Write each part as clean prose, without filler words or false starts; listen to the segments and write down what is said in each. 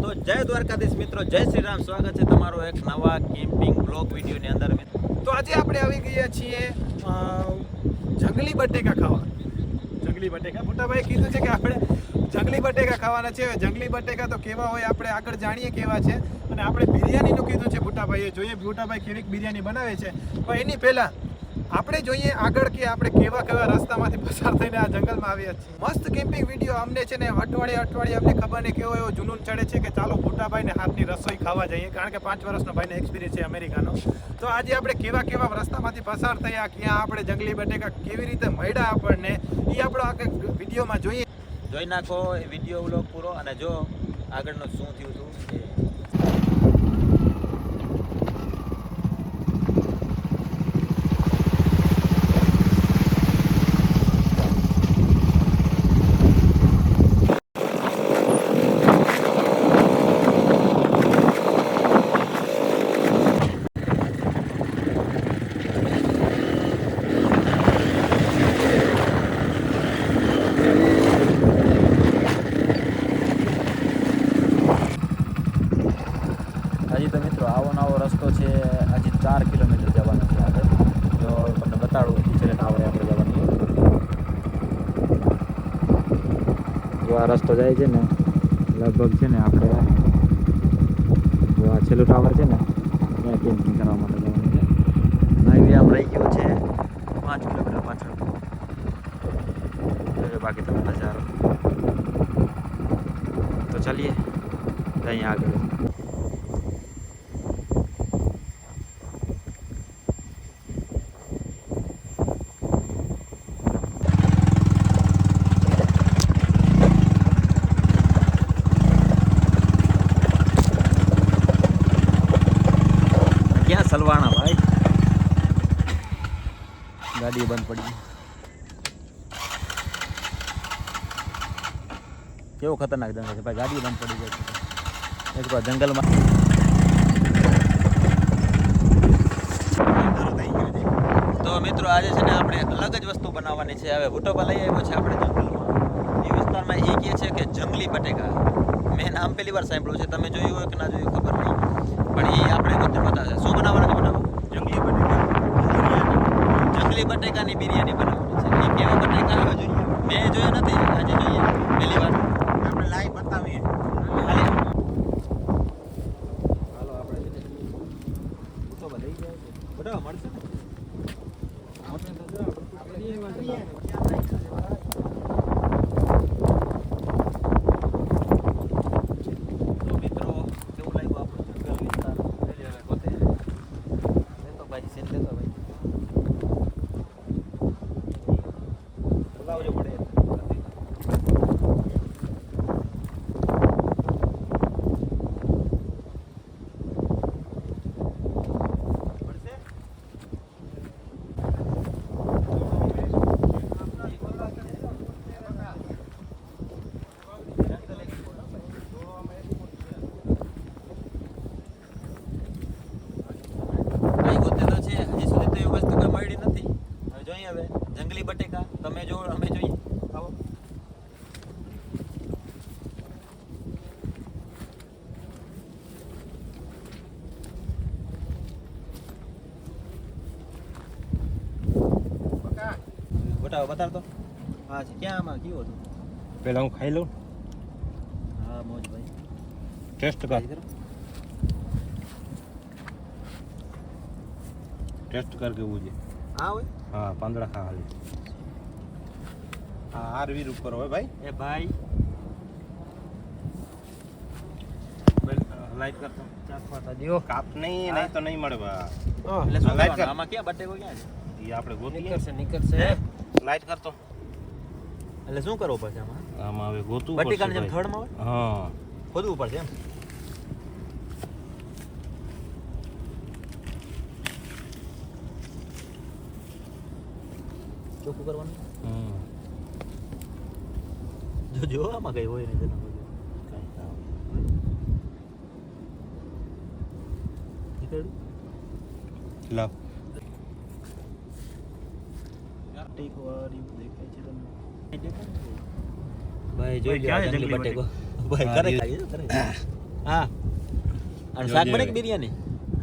તો જય દ્વારકાધીશ મિત્રો, જય શ્રી રામ. સ્વાગત છે તમારો એક નવા કેમ્પિંગ બ્લોગ વિડીયોની અંદર. તો આજે આપણે આવી ગયા છીએ જંગલી બટેકા ખાવા. જંગલી બટેકા મોટાભાઈ કીધું છે કે આપણે જંગલી બટેકા ખાવાના છે. જંગલી બટેકા તો કેવા હોય આપણે આગળ જાણીએ કેવા છે. અને આપણે બિરયાનીનું કીધું છે ભૂટાભાઈએ. જોઈએ ભૂટાભાઈ કેવી બિરયાની બનાવે છે. પણ એની પહેલાં આપણે જોઈએ આગળ કે આપણે કેવા કેવા રસ્તામાંથી પસાર થઈને આ જંગલમાં આવ્યા છીએ. મસ્ત કેમ્પિંગ વિડીયો અમને છે ને અઠવાડિયે અમને ખબર નહીં કેવો એવો જુનૂન ચડે છે કે ચાલો ભૂટાભાઈને હાથની રસોઈ ખાવા જઈએ, કારણ કે 5 વર્ષનો ભાઈને એક્સપિરિયન્સ છે અમેરિકાનો. તો આજે આપણે કેવા રસ્તામાંથી પસાર થયા, ક્યાં આપણે જંગલી બટેકા કેવી રીતે મળ્યા આપણને, એ આપણો આખે વિડીયોમાં જોઈએ. જોઈ નાખો એ વિડીયો બ્લોગ પૂરો, અને જો આગળનું શું થયું હતું એ. હજી તો મિત્રો આવો નવો રસ્તો છે. હજી 4 કિલોમીટર જવાનો છે આગળ. જો તમને બતાડું છે ટાવરે આપણે જવાની. જો આ રસ્તો જાય છે ને, લગભગ છે ને આપણે જો આ છેલ્લું ટાવર છે ને ત્યાં કેમ્પિંગ કરવા માટે જવાનું છે. હાઈવે આમ રહી ગયો છે 5 કિલોમીટર પાછળ. બાકી તમે નજારો તો ચાલીએ અહીંયા આગળ. ક્યાં સલવાણા ભાઈ, ગાડી બંધ પડી. કેવો ખતરનાક જંગલ છે ભાઈ, ગાડી બંધ પડી જાય છે એક વાર જંગલમાં. તો મિત્રો આજે છે ને આપણે અલગ જ વસ્તુ બનાવવાની છે. હવે ભૂટોબા લઈ આવ્યો છે આપણે જંગલમાં. એ વિસ્તારમાં એ કહે છે કે જંગલી બટેકા. મેં નામ પહેલી વાર સાંભળ્યું છે, તમે જોયું હોય કે ના જોયું ખબર નહીં, પણ એ આપણે બધું બતાવે. શું બનાવવાનું છે બટાકા? જંગલી બટેકા. જંગલી બટેકાની બિરયાની બનાવવાની છે. એ કેવા બટેકા આવે જોઈએ, મેં જોયા નથી, આજે જોઈએ પહેલી વાર. આપણે લાઈવ બતાવીએ. હાલો આપણે ભૂટોબા લઈ જાય છે. બટાકા મળશે ને? હવે જંગલી બટેકા તમે જો, અમે જોઈએ. આવો બટાવો બતાડતો. હા છે ક્યાં, આમાં કયો હતું? પહેલા હું ખાઈ લઉં. હા મોજ ભાઈ, ટેસ્ટ કર કેવું છે. હા હોય. હા પાંદડા ખા હાલી. હા આરવીર ઉપર હોય ભાઈ. એ ભાઈ લાઈટ કરતો ચાખવા દિયો. કાપ નહીં તો નહીં મળે બા. એટલે શું લાઈટ કર. કરવાનું? આમાં ક્યાં બટેકો ક્યાં છે? એ આપણે ગોતીએ. નીકળશે. લાઈટ કરતો. એટલે શું કરવું પડશે આમાં? આમાં હવે ગોતું બટેકાની જેમ થડમાં હોય, હા ખોદવું પડશે એમ. ચોખ્ખું કરવાનું. જો આમાં કઈ હોય ને જના લાવ. ભાઈ જોઈ લો જંગલી બટેકો. ભાઈ કરે ખાઈએ કરે. હા અને શાક બને કે બિરયાની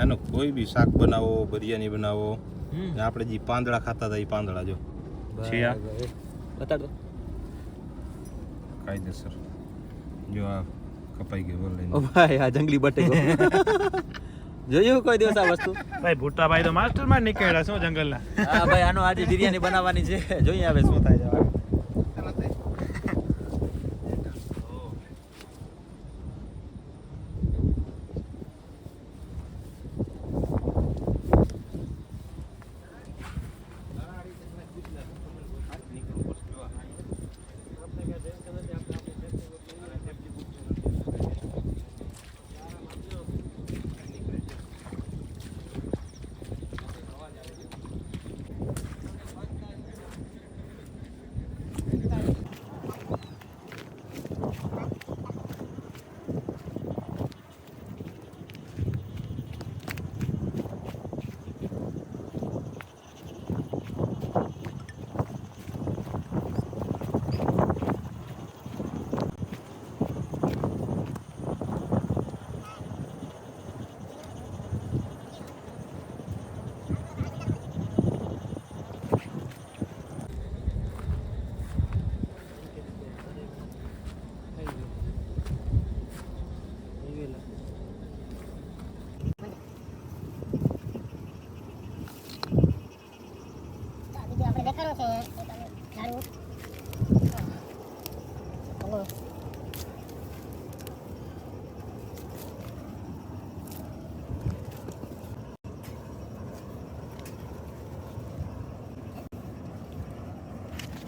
એનો કોઈ બી શાક બનાવો બિરયાની બનાવો હમ ને આપણે જે પાંદડા ખાતા હતા એ પાંદડા જો છે આ બતાડો કાયદેસર જો આ કપાઈ ગયો બોલ ઓ ભાઈ આ જંગલી બટેકો જોયું કોઈ દિવસ આ વસ્તુ ભાઈ ભૂટાભાઈ તો માસ્ટરમાં નીકળ્યા શું જંગલના હા ભાઈ આનો આજે બિરયાની બનાવવાની છે જોઈએ હવે શું થાય છે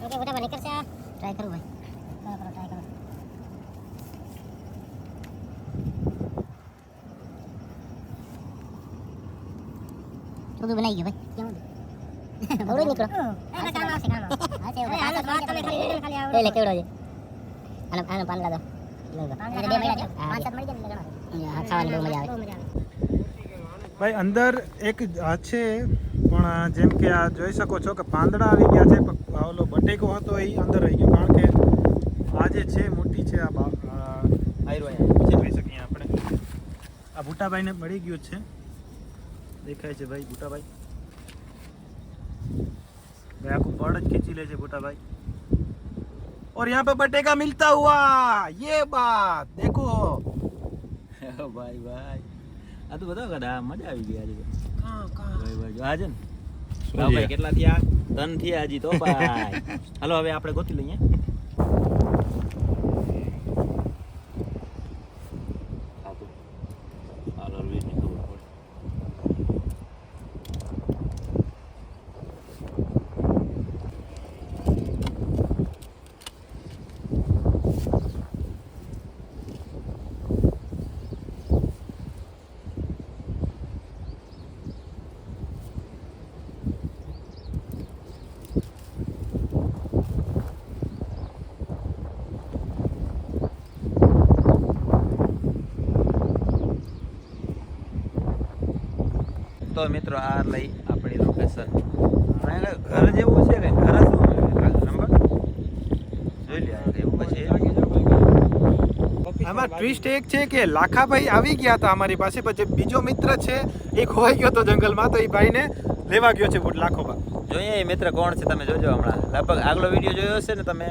ઓકે મોટા બને કરશે ટ્રાય કરું ભાઈ કરો ટ્રાય કરો બધું બનાવી ગયો ભાઈ કેવું બહુ નીકળો આ કામ આવશે કામ આવશે આ વાત તમે ખાલી આવડે લે કેવડો છે આનો પાંદડા દો પાંદડા 2 મહિના છે 5-7 મળી જાય આ ખાવાની બહુ મજા આવે ભાઈ અંદર એક આ છે પણ જેમ કે આ જોઈ શકો છો કે પાંદડા આવી ગયા છે પણ ઓલો બટેકો હતો એ અંદર રહી ગયો કારણ કે આ જે છે મોટી છે આ જોઈ શકીએ આપણે આ ભૂટાભાઈને મળી ગયું છે દેખાય છે ભાઈ ભૂટાભાઈ भाई आपको बर्ड खींची ले भूटा भाई और यहाँ पे बटेका मिलता हुआ ये बात देखो ભાઈ ભાઈ આ તો બતાવો કદા મજા આવી ગઈ આજે ભાઈ ભાઈ આજે ને ભાઈ કેટલા થયા 3 થયા હજી તો ભાઈ હાલો હવે આપણે ગોતી લઈએ તો મિત્રો આ લઈ આપણી લોકેશન ઘર જેવું છે કે ઘર નંબર જોઈ લે એવું પછી આમાં ટ્વિસ્ટ એક છે કે લાખાભાઈ આવી ગયા હતા અમારી પાસે પછી બીજો મિત્ર છે એ ખોવાઈ ગયો હતો જંગલમાં તો એ ભાઈને લેવા ગયો છે લાખોબા જોઈએ એ મિત્ર કોણ છે તમે જોજો હમણાં લગભગ આગલો વિડીયો જોયો હશે ને તમે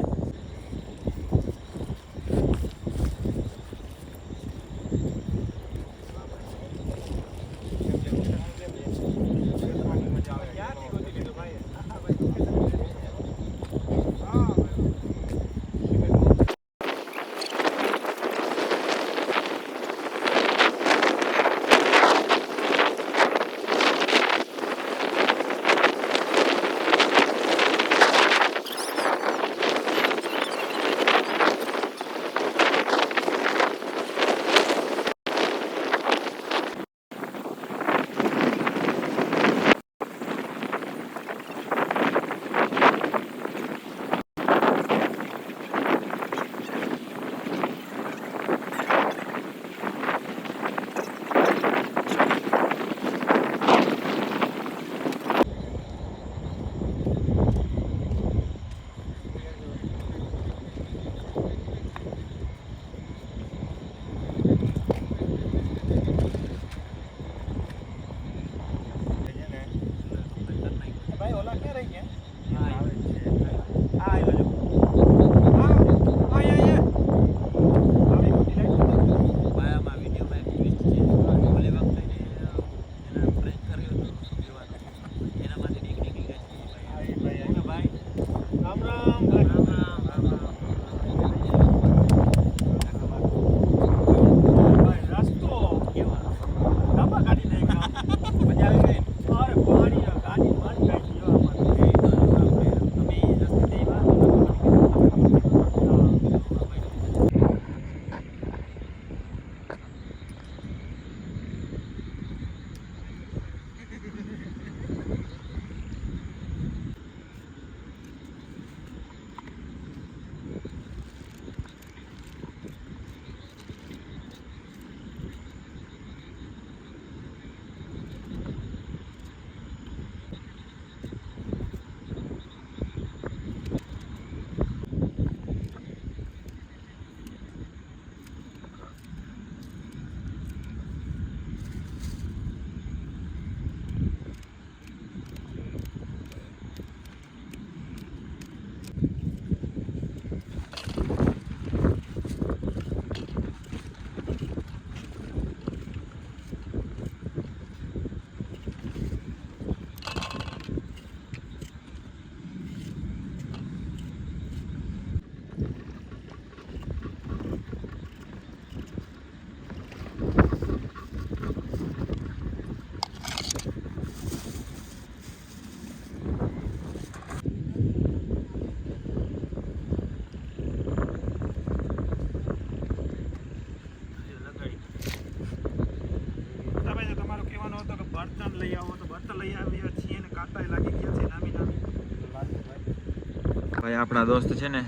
આપણા દોસ્ત છે ને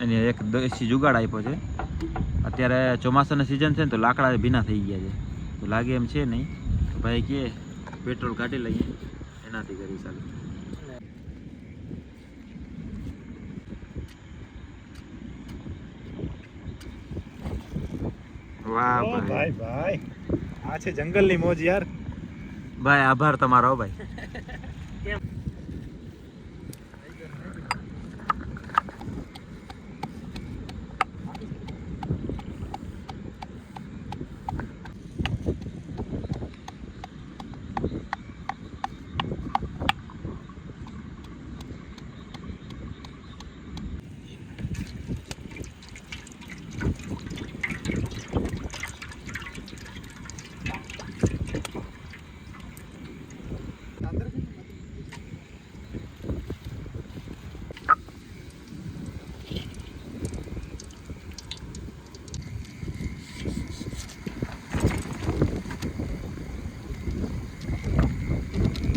એને એક દેશી જુગાડ આપ્યો છે. અત્યારે ચોમાસાની સિઝન છે ને તો લાકડા ભીના થઈ ગયા છે, તો લાગે એમ છે નહીં. તો ભાઈ કે પેટ્રોલ કાઢી લઈએ, એનાથી કરી ચાલુ. વાહ ઓ ભાઈ, ભાઈ આ છે જંગલની મોજ યાર. ભાઈ આભાર તમારો ભાઈ.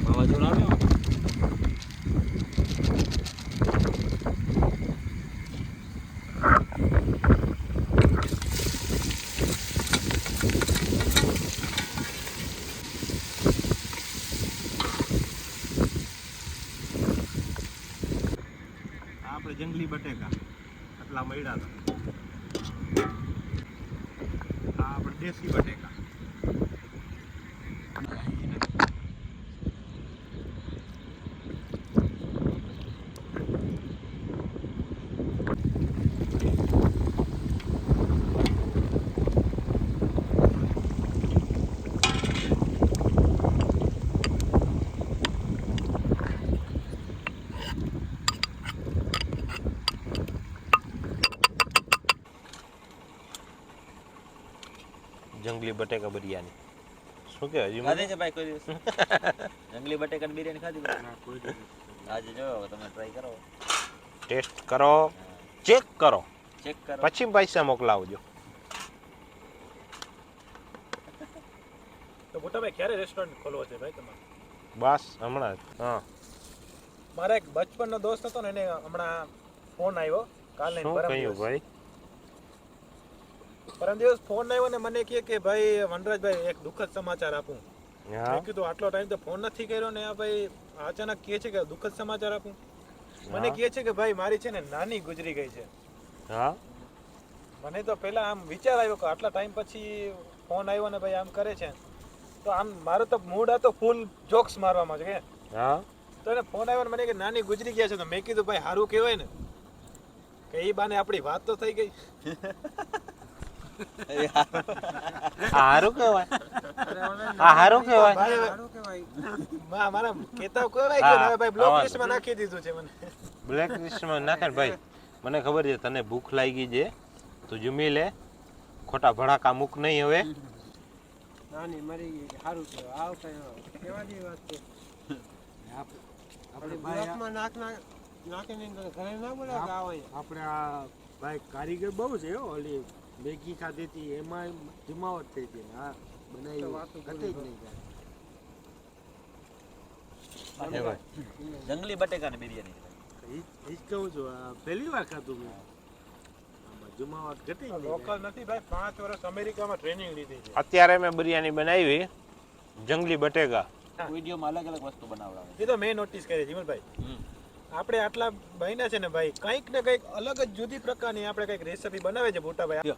વાવાઝોડું આવ્યું. આપણે જંગલી બટેકા આટલા મળ્યા હતા. આ આપણે દેશી બટેકા. જંગલી બટેકા બિરયાની શું કહેવાય ખાધી છે ભાઈ કોઈ દિવસ? જંગલી બટેકાની બિરયાની ખાધી ભાઈ? આજે જો તમે ટ્રાય કરો, ટેસ્ટ કરો, ચેક કરો, ચેક કરો. પછી પૈસા મોકલાવજો. તો મોટાભાઈ ક્યારે રેસ્ટોરન્ટ ખોલવો છે ભાઈ તમારે? બસ હમણાં જ. હા મારા એક બચપનનો દોસ્ત હતો ને, એને હમણાં ફોન આવ્યો કાલે શું કહ્યું ભાઈ? પરમ દિવસ ફોન આવ્યો ને મને કહે કે ભાઈ વનરાજભાઈ એક દુઃખદ સમાચાર આપું. હા મેં કીધું આટલો ટાઈમ તો ફોન નથી કર્યો ને આ ભાઈ અચાનક કહે છે કે દુઃખદ સમાચાર આપું. મને કહે છે કે ભાઈ મારી છે ને નાની ગુજરી ગઈ છે. હા મને તો પહેલા આમ વિચાર આવ્યો કે આટલા ટાઈમ પછી ફોન આવ્યો ને ભાઈ આમ કરે છે, તો આમ મારો તો મૂડ હતો ફૂલ જોક્સ મારવામાં છે કે. હા તો એને ફોન આવ્યો ને મને કે નાની ગુજરી ગયા છે, તો મેં કીધું ભાઈ સારું કહેવાય ને કે એ બાને આપણી વાત તો થઈ ગઈ. હારું કહેવાય, આ હારું કહેવાય. મારા કેતા કહેવાય કે હવે ભાઈ બ્લોક લિસ્ટમાં નાખી દીધું છે મને. બ્લેક લિસ્ટમાં નાખે ને ભાઈ. મને ખબર છે તને ભૂખ લાગી છે, તું જમી લે, ખોટા ભડાકા મૂક નહીં હવે. નાની મરી ગઈ સારું કહેવાય. આવ કઈ કેવાની વાત છે? આપણે બ્લોકમાં નાખીને ઘરે ના બોલાવે આવે. આપણે આ ભાઈ કારીગર બહુ છે હો. ઓલી મેગી ખાધી હતી એમાં જમાવટ થઈ હતી. હા બનાવી ઘટી જ નહીં જાય. એ ભાઈ જંગલી બટેકાની બિરયાની. એ જ કહું છું, આ પહેલી વાર ખાધું મેં. આમાં જમાવટ ઘટી જ નહીં લોકલ જાય. નથી ભાઈ, 5 વર્ષ અમેરિકામાં ટ્રેનિંગ લીધી છે. અત્યારે મેં બિરયાની બનાવી જંગલી બટેકા. વિડીયોમાં અલગ અલગ વસ્તુ બનાવડાવે. એ તો મેં નોટિસ કરી જીવનભાઈ. આપણે આટલા બન્યા છે ને ભાઈ, કંઈક ને કંઈક અલગ જ જુદી પ્રકારની આપણે કંઈક રેસીપી બનાવે છે મોટાભાઈ.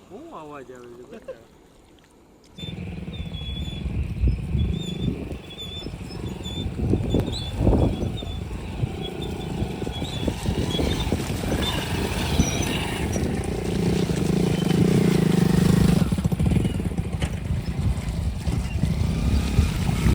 શું અવાજ આવે છે બેટા?